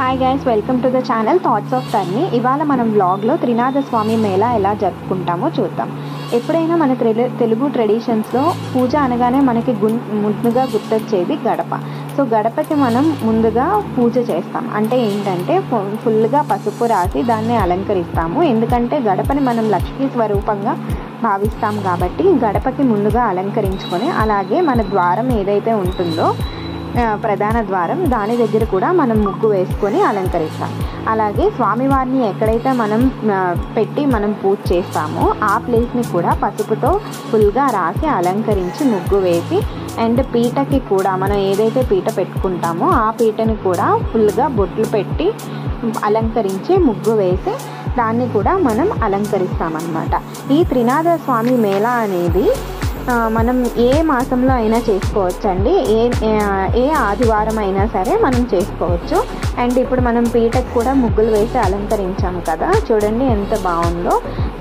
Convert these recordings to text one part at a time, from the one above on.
Hi guys, welcome to the channel thoughts of Turney. ఇవాళ మనం వ్లాగ్లో త్రినాథ స్వామి మేళా ఎలా జరుపుకుంటామో చూద్దాం. ఎప్పుడైనా మన తెలుగు ట్రెడిషన్స్లో పూజ అనగానే మనకి ముందుగా గుర్తొచ్చేది గడప. సో గడపకి మనం ముందుగా పూజ చేస్తాం. అంటే ఏంటంటే ఫుల్గా పసుపు రాసి దాన్ని అలంకరిస్తాము. ఎందుకంటే గడపని మనం లక్ష్మీ స్వరూపంగా భావిస్తాం కాబట్టి గడపకి ముందుగా అలంకరించుకొని, అలాగే మన ద్వారం ఏదైతే ఉంటుందో ప్రధాన ద్వారం దాని దగ్గర కూడా మనం ముగ్గు వేసుకొని అలంకరిస్తాం. అలాగే స్వామివారిని ఎక్కడైతే మనం పెట్టి మనం పూజ చేస్తామో ఆ ప్లేస్ని కూడా పసుపుతో ఫుల్గా రాసి అలంకరించి ముగ్గు వేసి, అండ్ పీటకి కూడా మనం ఏదైతే పీట పెట్టుకుంటామో ఆ పీటని కూడా ఫుల్గా బొట్లు పెట్టి అలంకరించి ముగ్గు వేసి దాన్ని కూడా మనం అలంకరిస్తామన్నమాట. ఈ త్రినాథ స్వామి మేళా అనేది మనం ఏ మాసంలో అయినా చేసుకోవచ్చండి. ఏ ఆదివారం అయినా సరే మనం చేసుకోవచ్చు. అండ్ ఇప్పుడు మనం పీటకు కూడా ముగ్గులు వేసి అలంకరించాము కదా, చూడండి ఎంత బాగుందో.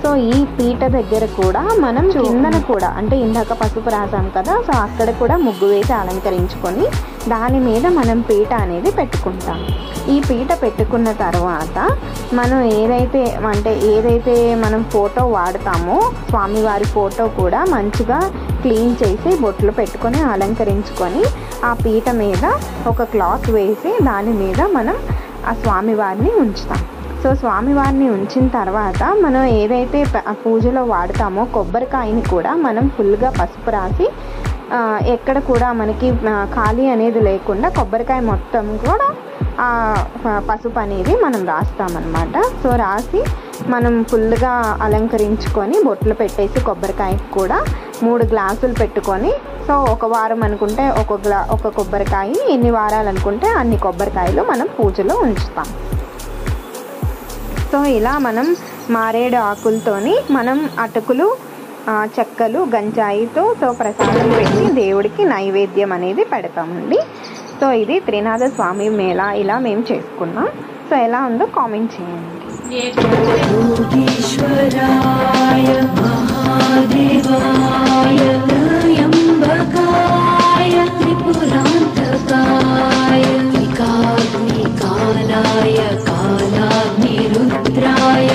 సో ఈ పీట దగ్గర కూడా మనం కిందన కూడా, అంటే ఇందాక పసుపు రాసాం కదా, సో అక్కడ కూడా ముగ్గు వేసి అలంకరించుకొని దాని మీద మనం పీట అనేది పెట్టుకుంటాం. ఈ పీట పెట్టుకున్న తర్వాత మనం ఏదైతే మనం ఫోటో వాడతామో స్వామివారి ఫోటో కూడా మంచిగా క్లీన్ చేసి బొట్లు పెట్టుకొని అలంకరించుకొని ఆ పీట మీద ఒక క్లాత్ వేసి దాని మీద మనం ఆ స్వామివారిని ఉంచుతాం. సో స్వామివారిని ఉంచిన తర్వాత మనం ఏదైతే పూజలో వాడతామో కొబ్బరికాయని కూడా మనం ఫుల్గా పసుపు రాసి ఎక్కడ కూడా మనకి ఖాళీ అనేది లేకుండా కొబ్బరికాయ మొత్తం కూడా పసుపు అనేది మనం రాస్తామన్నమాట. సో రాసి మనం ఫుల్గా అలంకరించుకొని బొట్లు పెట్టేసి కొబ్బరికాయకి కూడా 3 గ్లాసులు పెట్టుకొని, సో ఒక వారం అనుకుంటే ఒక కొబ్బరికాయ, ఎన్ని వారాలు అనుకుంటే అన్ని కొబ్బరికాయలు మనం పూజలో ఉంచుతాం. సో ఇలా మనం మారేడు ఆకులతోని మనం అటుకులు, చెక్కలు, గంజాయితో సో ప్రసాదం పెట్టి దేవుడికి నైవేద్యం అనేది పెడతామండి. సో ఇది త్రినాథ స్వామి మేళా ఇలా మేము చేసుకున్నాం. సో ఎలా ఉందో కామెంట్ చేయండి. కాలాయ కాలాగ్ని రుద్రాయ